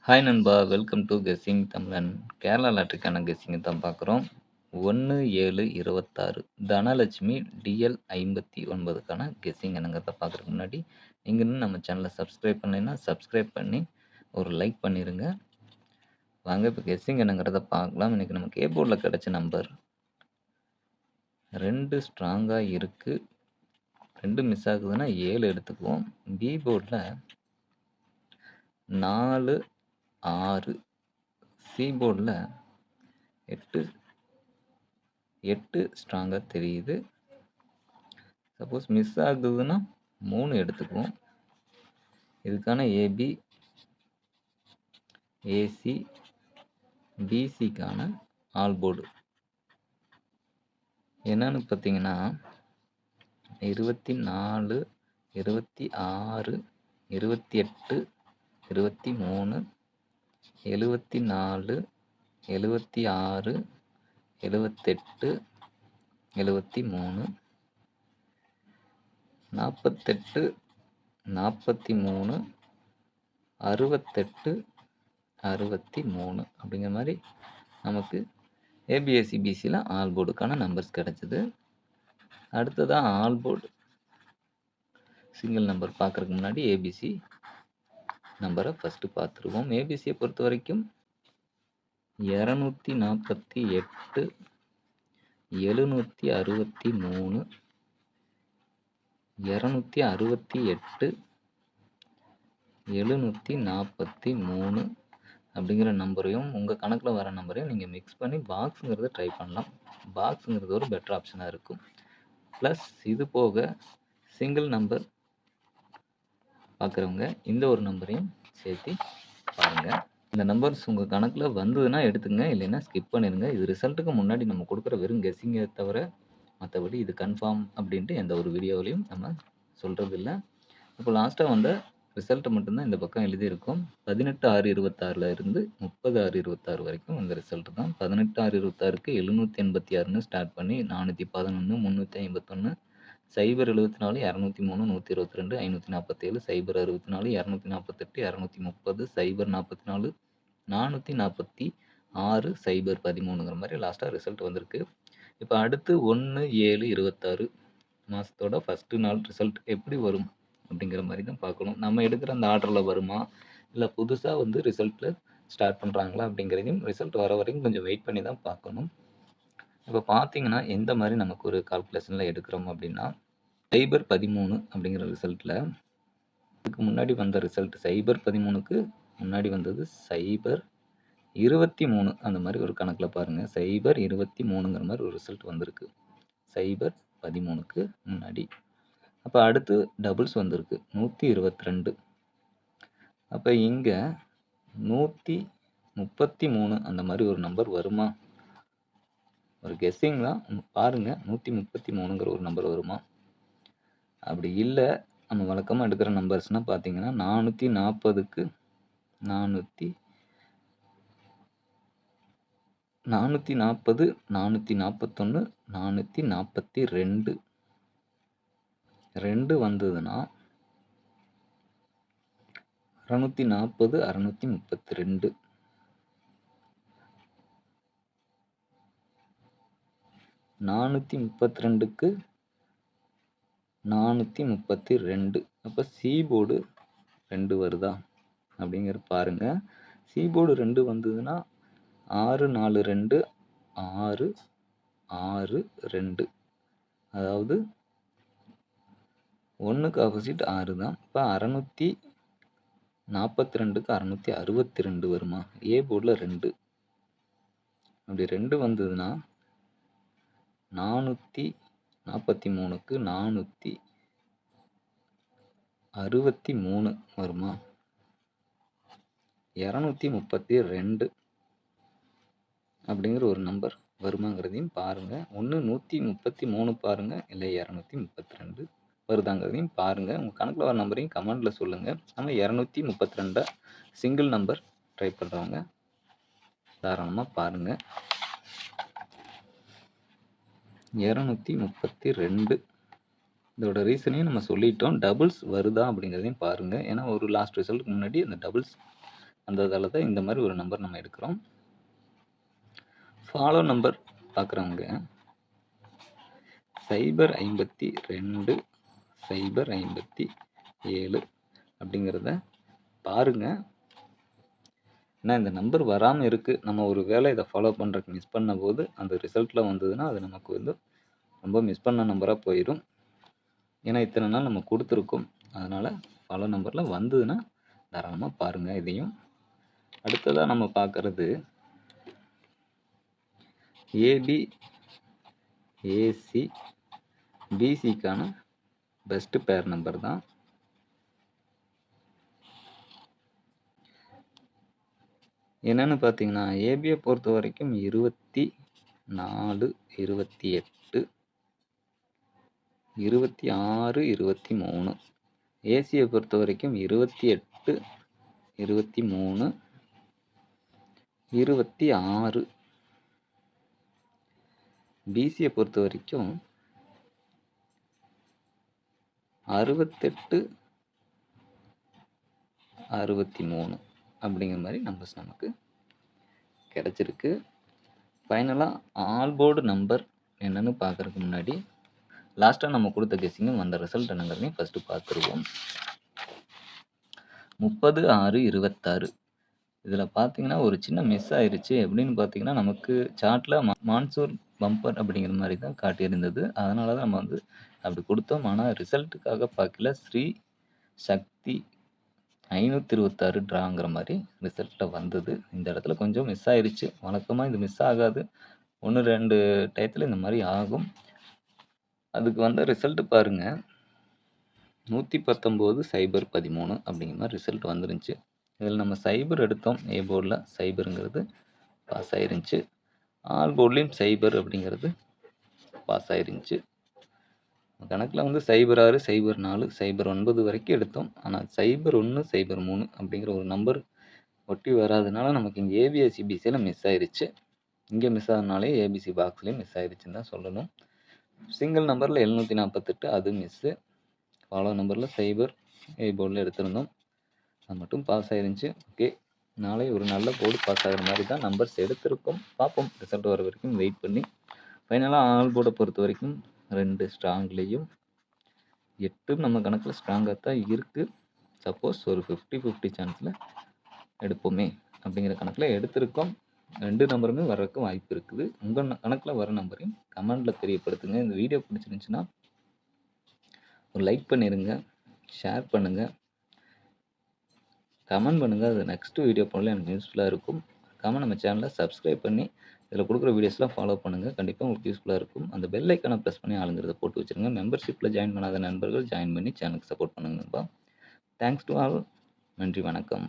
Hi நண்பா! Welcome to guessing தமிழன். கேரளா லாட்டரிக்கான கெஸ்ஸிங்க தான் பார்க்குறோம். 1/7/26 தனலட்சுமி டிஎல் 59க்கான கெஸ்ஸிங் என்னங்கிறத பார்க்குறதுக்கு முன்னாடி, நீங்க இன்னும் நம்ம சேனல சப்ஸ்கிரைப் பண்ணலைன்னா, சப்ஸ்கிரைப் பண்ணி ஒரு லைக் பண்ணிருங்க. வாங்க இப்ப கெஸ்ஸிங் என்னங்கிறத பார்க்கலாம். இன்னைக்கு நமக்கு ஏ போர்ட்ல கிடைச்ச நம்பர் 2 ஸ்ட்ராங்கா இருக்கு. 2 மிஸ் ஆகுதுன்னா 7 எடுத்துக்குவோம். பி போர்ட்ல 4, 6 சி போர்ட்ல 8 ஸ்ட்ராங்கா தெரியுது. சப்போஸ் மிஸ் ஆகுதுன்னா 3 எடுத்துக்குவோம். இதுக்கான ஏபி, ஏசி, பிசிக்கான ஆல் போர்டு என்னன்னு பார்த்தீங்கன்னா 24, 26, 28, 23, 74, 76, 78, 73, 48, 43, 68, 63 அப்படிங்கிற மாதிரி நமக்கு ஏபிஎஸ்சி பிசியில் ஆல் போர்டுக்கான நம்பர்ஸ் கிடைச்சிது. அடுத்ததான் ஆல் போர்டு சிங்கிள் நம்பர் பார்க்குறதுக்கு முன்னாடி ஏபிசி நம்பரை ஃபஸ்ட்டு பார்த்துருவோம். ஏபிசியை பொறுத்த வரைக்கும் 248, 763, 268, 743 அப்படிங்கிற நம்பரையும் உங்கள் கணக்கில் வர நம்பரையும் நீங்கள் மிக்ஸ் பண்ணி பாக்ஸுங்கிறத ட்ரை பண்ணலாம். பாக்ஸுங்கிறது ஒரு பெட்டர் ஆப்ஷனாக இருக்கும். ப்ளஸ் இது போக சிங்கிள் நம்பர் பார்க்குறவங்க இந்த ஒரு நம்பரையும் சேர்த்து பாருங்கள். இந்த நம்பர்ஸ் உங்கள் கணக்கில் வந்ததுன்னா எடுத்துங்க, இல்லைன்னா ஸ்கிப் பண்ணிடுங்க. இது ரிசல்ட்டுக்கு முன்னாடி நம்ம கொடுக்குற வெறும் கெஸ்ஸிங்கை தவிர மற்றபடி இது கன்ஃபார்ம் அப்படின்ட்டு எந்த ஒரு வீடியோவிலையும் நம்ம சொல்கிறது இல்லை. இப்போ லாஸ்ட்டாக வந்த ரிசல்ட்டை மட்டும்தான் இந்த பக்கம் எழுதியிருக்கோம். 18/6/26 இருந்து 30/6/26 வரைக்கும் இந்த ரிசல்ட் தான். 18/6/26க்கு 786ன்னு ஸ்டார்ட் பண்ணி 411, 351, 074, 203, 122, 547, 064, 248, 230, 044, 446, 013ங்கிற மாதிரி லாஸ்ட்டாக ரிசல்ட் வந்திருக்கு. இப்போ அடுத்து 1/7/26 மாதத்தோட ஃபஸ்ட்டு நாள் ரிசல்ட் எப்படி வரும் அப்படிங்கிற மாதிரி தான் பார்க்கணும். நம்ம எடுக்கிற அந்த ஆர்டரில் வருமா, இல்லை புதுசாக வந்து ரிசல்ட்டில் ஸ்டார்ட் பண்ணுறாங்களா அப்படிங்கிறதையும் ரிசல்ட் வர வரைக்கும் கொஞ்சம் வெயிட் பண்ணி தான் பார்க்கணும். இப்போ பார்த்தீங்கன்னா எந்த மாதிரி நமக்கு ஒரு கால்குலேஷனில் எடுக்கிறோம் அப்படின்னா 013 அப்படிங்கிற ரிசல்ட்டில் இதுக்கு முன்னாடி வந்த ரிசல்ட் 013க்கு முன்னாடி வந்தது 023 அந்த மாதிரி ஒரு கணக்கில் பாருங்கள். 023ங்கிற மாதிரி ஒரு ரிசல்ட் வந்திருக்கு 013க்கு முன்னாடி. அப்போ அடுத்து டபுள்ஸ் வந்திருக்கு 122. அப்போ இங்கே 133 அந்த மாதிரி ஒரு நம்பர் வருமா? ஒரு கெஸ்ஸிங் தான், பாருங்கள். 133ங்கிற ஒரு நம்பர் வருமா? அப்படி இல்லை, நம்ம வழக்கமாக எடுக்கிற நம்பர்ஸ்னால் பார்த்தீங்கன்னா 440க்கு 440, 441, 442, 2 வந்ததுன்னா 640, 632, 432க்கு 432. அப்போ சி போர்டு 2 வருதா அப்படிங்கிற பாருங்கள். சி போர்டு 2 வந்ததுன்னா 642, 6, 6, 2, அதாவது 1க்கு ஆப்போசிட் 6 தான். இப்போ 642க்கு 662 வருமா? ஏ போர்டில் 2 அப்படி 2 வந்ததுன்னா 443க்கு 463 வருமா? 232 அப்படிங்கிற ஒரு நம்பர் வருமாங்கிறதையும் பாருங்கள். ஒன்று 133 பாருங்கள், இல்லை 232 வருதாங்கிறதையும் பாருங்கள். உங்கள் கணக்கில் வர நம்பரையும் கமெண்டில் சொல்லுங்கள். நம்ம 232 சிங்கிள் நம்பர் ட்ரை பண்ணுறவங்க தாராளமாக பாருங்கள். 232 இதோட ரீசனையும் நம்ம சொல்லிட்டோம். டபுள்ஸ் வருதா அப்படிங்கிறதையும் பாருங்கள். ஏன்னா ஒரு லாஸ்ட் ரிசல்ட்டுக்கு முன்னாடி அந்த டபுள்ஸ் அந்த இதால தான் இந்த மாதிரி ஒரு நம்பர் நம்ம எடுக்கிறோம். ஃபாலோ நம்பர் பார்க்குறவங்க 052 057 அப்படிங்கிறத பாருங்க. ஏன்னா இந்த நம்பர் வராமல் இருக்குது. நம்ம ஒரு வேளை இதை ஃபாலோ பண்ணுறதுக்கு மிஸ் பண்ணும்போது அந்த ரிசல்ட்டில் வந்ததுன்னா அது நமக்கு வந்து ரொம்ப மிஸ் பண்ண நம்பராக போயிடும். ஏன்னா இத்தனை நாள் நம்ம கொடுத்துருக்கோம். அதனால் ஃபாலோ நம்பரில் வந்ததுன்னா தாராளமாக பாருங்கள். இதையும் அடுத்ததாக நம்ம பார்க்குறது ஏபி ஏசி பிசிக்கான பெஸ்ட் பேர் நம்பர் தான். என்னென்னு பார்த்தீங்கன்னா ஏபியை பொறுத்த வரைக்கும் 24, 28, 26, 23. ஏசியை பொறுத்த வரைக்கும் 28, 23, 26. பிசியை பொறுத்த வரைக்கும் 68, 63 அப்படிங்கிற மாதிரி நம்பர்ஸ் நமக்கு கிடச்சிருக்கு. ஃபைனலாக ஆல் போர்டு நம்பர் என்னென்னு பார்க்குறதுக்கு முன்னாடி லாஸ்ட்டாக நம்ம கொடுத்த கெஸ்ஸிங்கும் வந்த ரிசல்ட் என்னங்கிறதையும் ஃபஸ்ட்டு பார்த்துருவோம். 30/6/26. இதில் பார்த்தீங்கன்னா ஒரு சின்ன மிஸ் ஆயிடுச்சு. எப்படின்னு பார்த்தீங்கன்னா நமக்கு சார்ட்டில் மான்சூன் பம்பர் அப்படிங்கிற மாதிரி தான் காட்டியிருந்தது. அதனால தான் நம்ம வந்து அப்படி கொடுத்தோம். ஆனால் ரிசல்ட்டுக்காக பார்க்கல ஸ்ரீ சக்தி 526 ட்ராங்கிற மாதிரி ரிசல்ட்டில் வந்தது. இந்த இடத்துல கொஞ்சம் மிஸ் ஆயிடுச்சு. வழக்கமாக இது மிஸ் ஆகாது. 1-2 டயத்தில் இந்த மாதிரி ஆகும். அதுக்கு வந்த ரிசல்ட்டு பாருங்கள். 119/013 அப்படிங்கிற மாதிரி ரிசல்ட் வந்துருந்துச்சு. இதில் நம்ம சைபர் எடுத்தோம். ஏ போர்டில் சைபருங்கிறது பாஸ் ஆயிருந்துச்சு. ஆல் போர்ட்லேயும் சைபர் அப்படிங்கிறது பாஸ் ஆயிருந்துச்சு. கணக்கில் வந்து 06, 04, 09 வரைக்கும் எடுத்தோம். ஆனால் 01, 03 அப்படிங்கிற ஒரு நம்பர் ஒட்டி வராதனால நமக்கு இங்கே ஏபிஎஸ்சிபிசியில் மிஸ் ஆயிருச்சு. இங்கே மிஸ் ஆனதுனாலே ஏபிசி பாக்ஸ்லேயும் மிஸ் ஆயிருச்சுன்னு தான் சொல்லணும். சிங்கிள் நம்பரில் 748 அது மிஸ்ஸு. ஃபாலோ நம்பரில் சைபர் ஏ போர்டில் எடுத்திருந்தோம். அது மட்டும் பாஸ் ஆயிருந்துச்சு. ஓகே, நாளை ஒரு நல்ல போர்டு பாஸ் ஆகிற மாதிரி தான் நம்பர்ஸ் எடுத்திருக்கோம். பார்ப்போம், ரிசல்ட் வர வரைக்கும் வெயிட் பண்ணி. ஃபைனலாக ஆல் போர்டை பொறுத்த வரைக்கும் 2 ஸ்ட்ராங்லேயும் 8 நம்ம கணக்கில் ஸ்ட்ராங்காக தான் இருக்குது. சப்போஸ் ஒரு 50-50 சான்ஸில் எடுப்போமே அப்படிங்கிற கணக்கில் எடுத்திருக்கோம். 2 நம்பருமே வர்றதுக்கு வாய்ப்பு இருக்குது. உங்கள் கணக்கில் வர நம்பரையும் கமெண்டில் தெரியப்படுத்துங்க. இந்த வீடியோ பிடிச்சிருந்துச்சுன்னா ஒரு லைக் பண்ணிடுங்க, ஷேர் பண்ணுங்கள், கமெண்ட் பண்ணுங்கள். அது நெக்ஸ்ட் வீடியோ போடல எனக்கு யூஸ்ஃபுல்லாக இருக்கும். நம்ம சேனலை சப்ஸ்கிரைப் பண்ணி இதில் கொடுக்குற வீடியோஸ்லாம் ஃபாலோ பண்ணுங்கள். கண்டிப்பாக உங்களுக்கு யூஸ்ஃபுல்லாக இருக்கும். அந்த பெல் ஐக்கானை ப்ரெஸ் பண்ணி ஆளுங்கிறத போட்டு வச்சுருங்க. மெம்பர்ஷிப்பில் ஜாயின் பண்ணாத நண்பர்கள் ஜாயின் பண்ணி சேனலுக்கு சப்போர்ட் பண்ணுங்க நண்பா. Thanks to all. நன்றி, வணக்கம்.